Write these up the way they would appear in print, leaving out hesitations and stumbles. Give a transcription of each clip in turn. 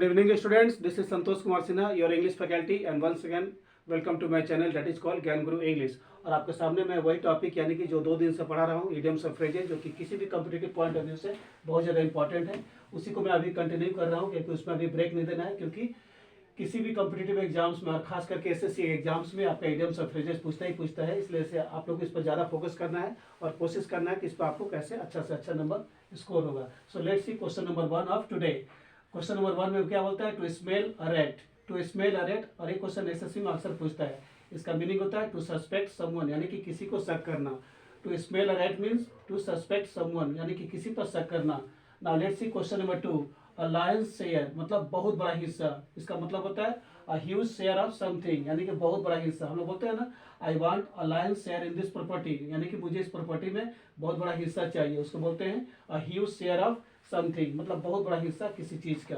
evening, students. This is Santosh Kumar Sinha, your English faculty, and once again, welcome to my channel that is called ज्ञान गुरु English. और आपके सामने मैं वही topic यानी कि जो 2 दिन से पढ़ा रहा हूँ, इडियम्स और फ्रेजेस, जो कि किसी भी कॉम्पिटिटिव पॉइंट ऑफ व्यू से बहुत ज़्यादा इंपॉर्टेंट है, उसी को मैं अभी कंटिन्यू कर रहा हूँ क्योंकि उसमें अभी ब्रेक नहीं देना है। क्योंकि किसी भी कॉम्पिटिटिव एग्जाम्स में और खास करके एसएससी एग्जाम्स में आपका इडियम्स और फ्रेजेस पूछता है, इसलिए से आप लोग इस पर ज़्यादा फोकस करना है और कोशिश करना है कि इस पर आपको कैसे अच्छा से अच्छा नंबर स्कोर होगा। So let's see question number 1 of today. Question number 1 में क्या बोलता है? To smell a rat. To smell a rat, और एक क्वेश्चन एसएससी में अक्सर पूछता है। इसका मीनिंग होता है टू सस्पेक्ट समवन, यानी कि किसी को शक करना। To smell a rat means to suspect someone, यानी कि किसी पर शक करना। Now let's see question number 2। A lion's share मतलब बहुत बड़ा हिस्सा। इसका मतलब होता है a huge share of something, यानी कि बहुत बड़ा हिस्सा। हम लोग बोलते हैं ना, I want a lion's share in this property, यानी कि मुझे इस प्रॉपर्टी में बहुत बड़ा हिस्सा चाहिए। उसको बोलते हैं अ ह्यूज शेयर ऑफ समथिंग, मतलब बहुत बड़ा हिस्सा किसी चीज का।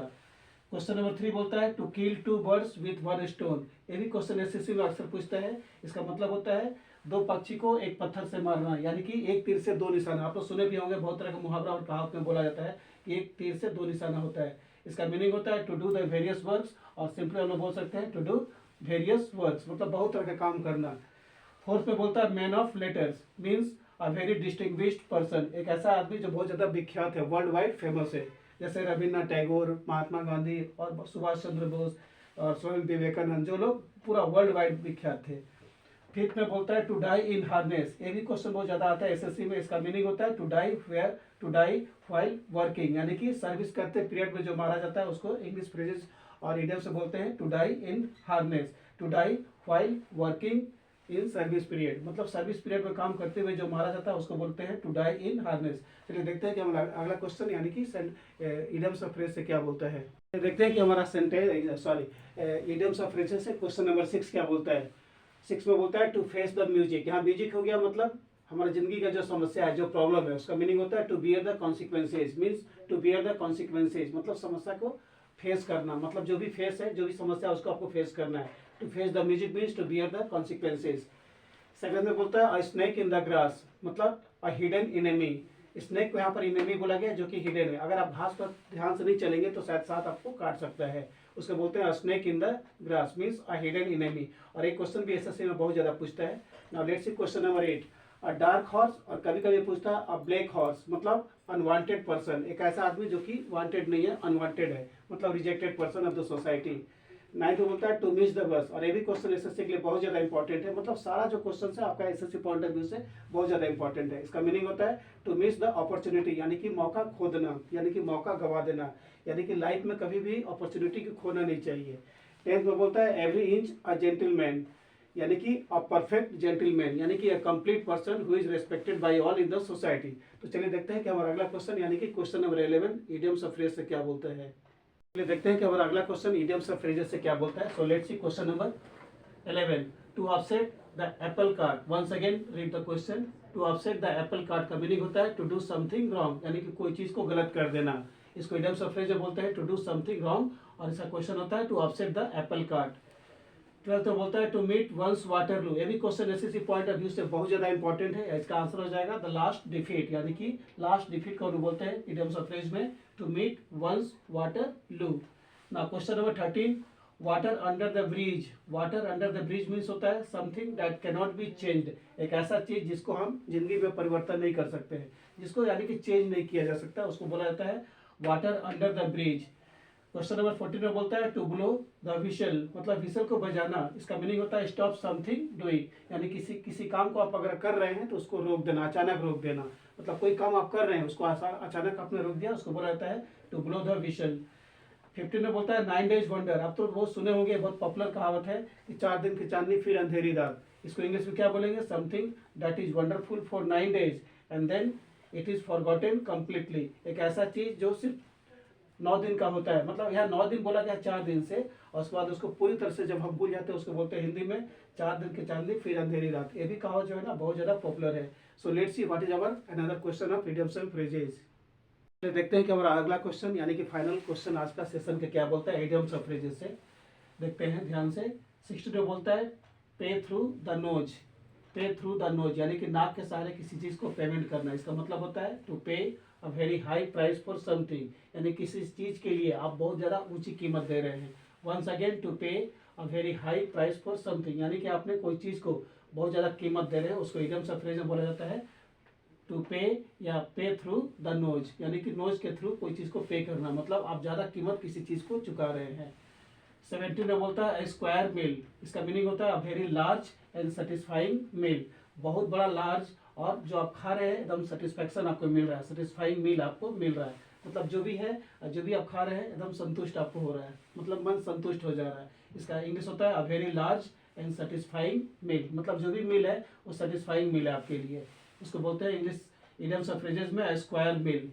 क्वेश्चन नंबर 3 बोलता है to kill 2 birds with 1 stone. ये भी क्वेश्चन एसएससी में अक्सर पूछता है। इसका मतलब होता है 2 पक्षी को एक पत्थर से मारना, यानी कि एक तीर से 2 निशाना। आप लोग सुने भी होंगे, बहुत तरह का मुहावरा और कहावत में बोला जाता है कि एक तीर से 2 निशाना होता है। इसका मीनिंग होता है to do the various works, और सिंपली हम लोग बोल सकते हैं टू डू वेरियस वर्क्स, मतलब बहुत तरह का काम करना। फोर्थ में बोलता है man of letters means a very distinguished person, एक ऐसा आदमी जो बहुत ज़्यादा विख्यात है, वर्ल्ड वाइड फेमस है, जैसे रविन्द्रनाथ टैगोर, महात्मा गांधी और सुभाष चंद्र बोस और स्वामी विवेकानंद, जो लोग पूरा वर्ल्ड वाइड विख्यात थे। फिफ्थ में बोलता है टू डाई इन हार्नेस। ये भी क्वेश्चन बहुत ज़्यादा आता है एसएससी में। इसका मीनिंग होता है to die wear, to die while working, यानी कि सर्विस करते पीरियड में जो मारा जाता है उसको इंग्लिश फ्रेजेस और इडियम से बोलते हैं to die in harness. To die while working in service period, मतलब सर्विस पीरियड में काम करते हुए जो मारा जाता है उसको बोलते हैं टू डाई इन हार्नेस। चलिए देखते हैं कि हम अगला क्वेश्चन यानी कि इडियम्स ऑफ फ्रेज से क्या बोलता है। देखते हैं कि हमारा सेंटेंस इडियम्स ऑफ फ्रेज से क्वेश्चन नंबर 6 क्या बोलता है। 6 में बोलता है टू फेस द म्यूजिक। यहाँ म्यूजिक हो गया मतलब हमारा जिंदगी का जो समस्या है, जो प्रॉब्लम है, उसका मीनिंग होता है to bear the consequences. Means to bear the consequences मतलब समस्या को फेस करना, मतलब जो भी फेस है, जो भी समस्या है उसको आपको फेस करना है। To face the music means to bear the consequences. Second में बोलता है a snake in the grass, मतलब अ हिडन इनेमी। स्नेक को यहाँ पर इनेमी बोला गया जो कि हिडन है। अगर आप घास पर ध्यान से नहीं चलेंगे तो शायद साथ आपको काट सकता है। उसको बोलते हैं snake in the grass means a hidden enemy. और एक क्वेश्चन भी एसएससी में बहुत ज्यादा पूछता है। Now let's see question number 8। A dark horse, और कभी कभी पूछता है अ ब्लैक हॉर्स, मतलब अनवांटेड पर्सन, एक ऐसा आदमी जो कि वांटेड नहीं है, अनवांटेड है, मतलब rejected person of the society. 9th में बोलता है टू मिस द बस, और ये भी क्वेश्चन एसएससी के लिए बहुत ज्यादा इंपॉर्टेंट है। मतलब सारा जो क्वेश्चन है आपका एसएससी पॉइंट ऑफ व्यू से बहुत ज्यादा इंपॉर्टेंट है। इसका मीनिंग होता है टू मिस द अपॉर्चुनिटी, यानी कि मौका खो देना, यानी कि मौका गवा देना, यानी कि लाइफ में कभी भी अपॉर्चुनिटी को खोना नहीं चाहिए। 10th में बोलता है एवरी इंच अ जेंटलमैन, यानी कि अ परफेक्ट जेंटलमैन, यानी कि a complete person who is respected by all in the society. तो चलिए देखते हैं कि हमारा अगला क्वेश्चन यानी कि question number 11 idioms of phrase से क्या बोलता है। चलिए देखते हैं कि हमारा अगला क्वेश्चन इडियम्स ऑफ फ्रेजेस से क्या बोलता है। So let's see question number 11। To offset the apple cart. Once again read the question. To offset the apple cart का मीनिंग होता है टू डू समथिंग रॉन्ग, यानी कि कोई चीज को गलत कर देना। इसको इडियम्स ऑफ फ्रेज बोलते हैं टू डू समथिंग रॉन्ग, और इसका क्वेश्चन होता है to offset the apple cart. 12th में बोलता है टू मीट वंस वाटरलू। ये भी question SSC point of view से बहुत ज्यादा इंपॉर्टेंट है। इसका आंसर हो जाएगा द लास्ट डिफीट, यानी कि लास्ट डिफीट को बोलते हैं इडियम्स ऑफ फ्रेज में to meet once Waterloo. Now question number 13। Water under the bridge. Water under the bridge means होता है something that can not be changed, एक ऐसा चीज जिसको हम जिंदगी में परिवर्तन नहीं कर सकते हैं, जिसको यानी कि चेंज नहीं किया जा सकता, उसको बोला जाता है water under the bridge. Question number 14 में बोलता है टू ब्लो द विशल, मतलब विशल को बजाना। इसका मीनिंग होता है स्टॉप समथिंग डूइंग, यानी किसी काम को आप अगर कर रहे हैं तो उसको रोक देना, अचानक रोक देना। मतलब कोई काम आप कर रहे हैं उसको अचानक आपने रोक दिया, उसको बोला जाता है टू ब्लो द विशल। 15 में बोलता है 9 डेज वंडर। आप तो बहुत सुने होंगे, बहुत पॉपुलर कहावत है कि 4 दिन की चांदनी फिर अंधेरी रात। इसको इंग्लिश में क्या बोलेंगे? Something that is wonderful for 9 days and then it is forgotten completely, एक ऐसा चीज जो सिर्फ 9 दिन का होता है। मतलब यहाँ 9 दिन बोला गया 4 दिन से, और उसके बाद उसको पूरी तरह से जब हम भूल जाते हैं उसको बोलते हैं हिंदी में 4 दिन की चांदनी फिर अंधेरी रात। ये भी कहावत जो है ना बहुत ज्यादा पॉपुलर है। So let's see what is our another question of idioms and phrases. देखते हैं कि हमारा अगला क्वेश्चन यानी कि फाइनल क्वेश्चन आज का सेशन के क्या बोलता है इडियम्स ऑफ फ्रेजेस से। देखते हैं ध्यान से। 62 बोलता है पे थ्रू द नोज। पे थ्रू द नोज, यानी कि नाक के सहारे किसी चीज़ को पेमेंट करना। इसका मतलब होता है टू पे a very high price for something, यानी किसी चीज़ के लिए आप बहुत ज़्यादा ऊंची कीमत दे रहे हैं। वंस अगेन, टू पे a very high price for something, यानी कि आपने कोई चीज़ को बहुत ज़्यादा कीमत दे रहे हैं, उसको इडियम्स ऑफ फ्रेज में बोला जाता है टू पे या पे थ्रू द नोज, यानी कि नोज के थ्रू कोई चीज़ को पे करना, मतलब आप ज़्यादा कीमत किसी चीज़ को चुका रहे हैं। 17 में बोलता है स्क्वायर मील, इसका मीनिंग होता है वेरी लार्ज एंड सेटिस्फाइंग मील, बहुत बड़ा लार्ज, और जो आप खा रहे हैं एकदम सेटिस्फैक्शन आपको मिल रहा है, सेटिस्फाइंग मील आपको मिल रहा है, मतलब जो भी है, जो भी आप खा रहे हैं एकदम संतुष्ट आपको हो रहा है, मतलब मन संतुष्ट हो जा रहा है। इसका इंग्लिश होता है वेरी लार्ज एंड सेटिस्फाइंग मील, मतलब जो भी मील है वो सेटिस्फाइंग मील है आपके लिए, उसको बोलते हैं इंग्लिश इडियम्स ऑफ फ्रेजेस में स्क्वायर मील।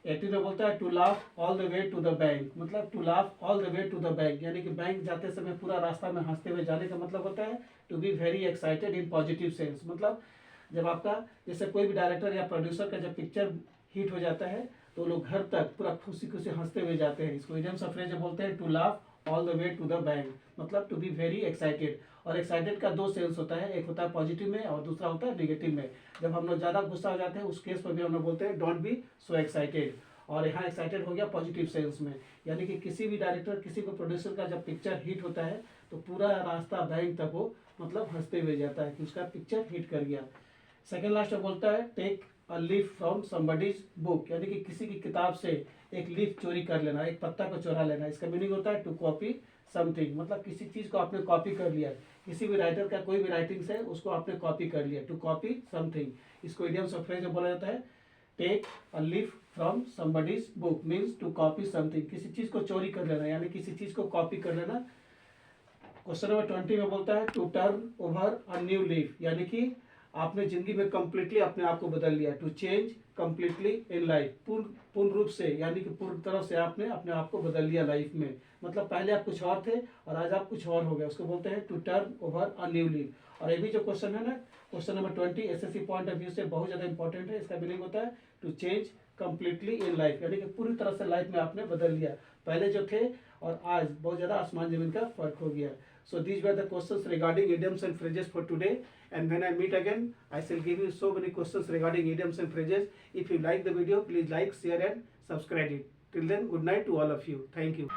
18 में बोलता है to laugh all the way to the bank, मतलब to laugh all the way to the bank, यानी कि बैंक जाते समय पूरा रास्ता में हंसते हुए जाने का मतलब होता है to be very excited in positive sense, मतलब जब आपका जैसे कोई भी डायरेक्टर या प्रोड्यूसर का जब पिक्चर हिट हो जाता है तो लोग घर तक पूरा खुशी खुशी हंसते हुए जाते हैं। इसको इडियम्स ऑफ फ्रेज बोलते हैं to laugh all the way to the bank, मतलब टू बी वेरी एक्साइटेड। और एक्साइटेड का दो सेंस होता है, एक होता है पॉजिटिव में और दूसरा होता है नेगेटिव में। जब हम लोग ज़्यादा गुस्सा हो जाते हैं उस केस पर भी हम लोग बोलते हैं डोंट बी सो एक्साइटेड, और यहाँ एक्साइटेड हो गया पॉजिटिव सेंस में, यानी कि किसी भी डायरेक्टर किसी को प्रोड्यूसर का जब पिक्चर हिट होता है तो पूरा रास्ता बैंक तक वो मतलब हंसते हुए जाता है कि उसका पिक्चर हिट कर गया। सेकेंड लास्ट में बोलता है take a leaf from somebody's book, यानी कि किसी की किताब से एक लीफ चोरी कर लेना, एक पत्ता को चुरा लेना। इसका मीनिंग होता है टू कॉपी समथिंग, मतलब किसी चीज़ को आपने कॉपी कर लिया, किसी भी राइटर का कोई भी राइटिंग्स है उसको आपने कॉपी कर लिया, टू कॉपी समथिंग। इसको इडियम्स ऑफ फ्रेज में बोला जाता है take a leaf from somebody's book, means to copy something, किसी चीज़ को चोरी कर लेना, यानी किसी चीज़ को कॉपी कर लेना। क्वेश्चन नंबर 20 में बोलता है to turn over a new leaf, यानी कि आपने जिंदगी में कंप्लीटली अपने आप को बदल लिया, to change completely in life, पूर्ण रूप से, यानी कि पूर्ण तरह से आपने अपने आप को बदल लिया लाइफ में, मतलब पहले आप कुछ और थे और आज आप कुछ और हो गए, उसको बोलते हैं to turn over a new leaf. और ये भी जो क्वेश्चन है ना, question number 20 SSC point of view से बहुत ज़्यादा इंपॉर्टेंट है। इसका मीनिंग होता है to change completely in life, यानी कि पूरी तरह से लाइफ में आपने बदल लिया, पहले जो थे और आज बहुत ज़्यादा आसमान जमीन का फर्क हो गया। So these were the questions regarding idioms and phrases for today, and when I meet again I shall give you so many questions regarding idioms and phrases. If you like the video, please like, share and subscribe it. Till then, good night to all of you. Thank you.